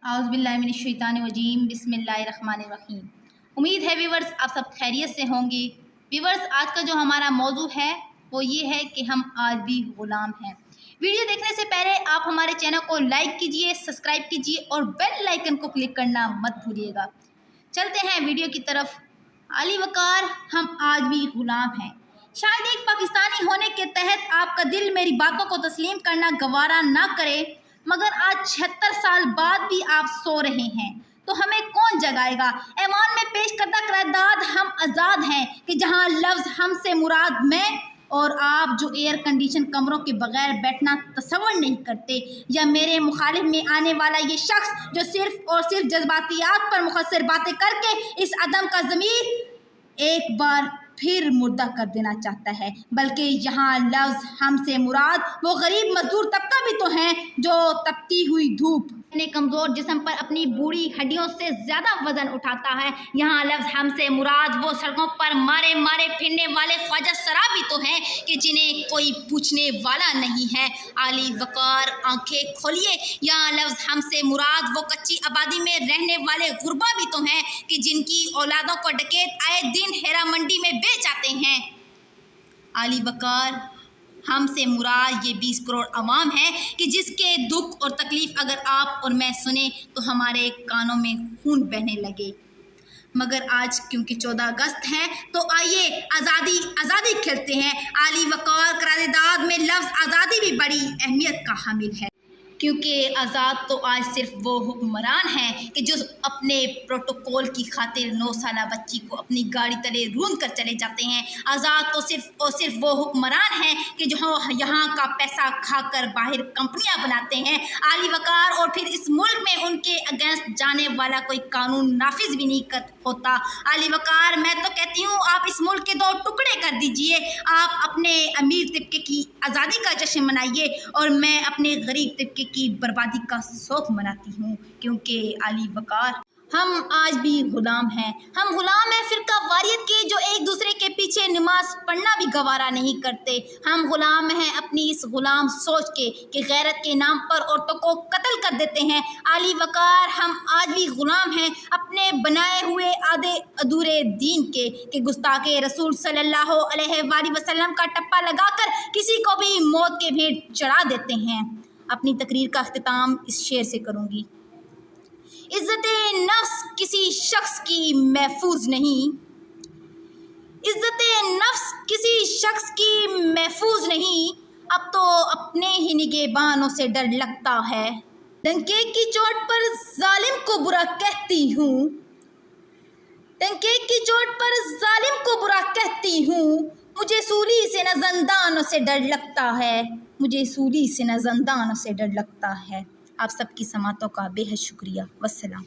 आउज़ु बिल्लाहि मिनश शैतानिर रजीम बिस्मिल्लाहिर्रहमानिर रहीम। उम्मीद है व्यूवर्स आप सब खैरियत से होंगे। व्यूवर्स आज का जो हमारा मौजू है वो ये है कि हम आज भी ग़ुलाम हैं। वीडियो देखने से पहले आप हमारे चैनल को लाइक कीजिए, सब्सक्राइब कीजिए और बेल आइकन को क्लिक करना मत भूलिएगा। चलते हैं वीडियो की तरफ। अली वकार हम आज भी ग़ुलाम हैं। शायद एक पाकिस्तानी होने के तहत आपका दिल मेरी बातों को तस्लीम करना गवारा ना करे, मगर आज 76 साल बाद भी आप सो रहे हैं तो हमें कौन जगाएगा। ऐवान में पेश करदा करारदाद हम आज़ाद हैं कि जहां लफ्ज़ हमसे मुराद मैं और आप जो एयर कंडीशन कमरों के बगैर बैठना तसव्वुर नहीं करते, या मेरे मुखालिफ में आने वाला ये शख्स जो सिर्फ और सिर्फ जज्बातियात पर मुखस्सर बातें करके इस अदम का ज़मीर एक बार फिर मुर्दा कर देना चाहता है। बल्कि यहाँ लफ्ज़ हमसे मुराद वो गरीब मजदूर तबका भी तो हैं जो तपती हुई धूप अपने कमज़ोर जिस्म पर अपनी बूढ़ी हड्डियों से ज़्यादा वज़न उठाता है। यहाँ लफ्ज़ हमसे मुराद वो सड़कों पर मारे मारे फिरने वाले ख्वाजा सरा भी तो हैं कि जिन्हें कोई पूछने वाला नहीं है। अली वकार आंखें खोलिए। यहाँ लफ्ज़ हमसे मुराद वो कच्ची आबादी में रहने वाले गुरबा भी तो हैं कि जिनकी औलादों को डकैत आए दिन हेरा मंडी में बेच आते हैं। अली वकार हमसे मुराद ये 20 करोड़ अवाम है कि जिसके दुख और तकलीफ़ अगर आप और मैं सुने तो हमारे कानों में खून बहने लगे। मगर आज क्योंकि 14 अगस्त है तो आइए आज़ादी आज़ादी खेलते हैं। अली वकार करारदाद में लफ्ज़ आज़ादी भी बड़ी अहमियत का हामिल है, क्योंकि आज़ाद तो आज सिर्फ वो हुक्मरान हैं कि जो अपने प्रोटोकॉल की खातिर 9 साला बच्ची को अपनी गाड़ी तले रूंध कर चले जाते हैं। आज़ाद तो सिर्फ और सिर्फ वो हुक्मरान हैं कि जो यहाँ का पैसा खाकर बाहर कंपनियां बनाते हैं। अली वकार और फिर इस मुल्क में उनके अगेंस्ट जाने वाला कोई कानून नाफिज भी नहीं कर होता। अली वकार मैं तो कहती हूँ आप इस मुल्क के 2 टुकड़े कर दीजिए। आप अपने अमीर तबके की आज़ादी का जश्न मनाइए और मैं अपने गरीब तबके की बर्बादी का शौक मनाती हूँ, क्योंकि अली वकार हम आज भी ग़ुलाम हैं। हम ग़ुलाम हैं फ़िरका वारियत के जो एक दूसरे के पीछे नमाज पढ़ना भी गवारा नहीं करते। हम ग़ुलाम हैं अपनी इस ग़ुलाम सोच के कि गैरत के नाम पर औरतों को कत्ल कर देते हैं। अली वकार हम आज भी ग़ुलाम हैं अपने बनाए हुए आधे अधूरे दीन के कि गुस्ताखे रसूल सल्लल्लाहु अलैहि वसल्लम का टप्पा लगाकर किसी को भी मौत के भेंट चढ़ा देते हैं। अपनी तकरीर का अख्तिताम इस शेर से करूँगी। इज़्ज़त-ए नफ्स किसी शख्स की महफूज नहीं, इज़्ज़त-ए नफ्स किसी शख्स की महफूज नहीं, अब तो अपने ही निगहबानों से डर लगता है। डंके की चोट पर जालिम को बुरा कहती हूँ, डंके की चोट पर जालिम को बुरा कहती हूँ, मुझे सूली से न ज़ंदानों से डर लगता है, मुझे सूली से न ज़ंदानों से डर लगता है। आप सबकी समातों का बेहद शुक्रिया। वस्सलाम।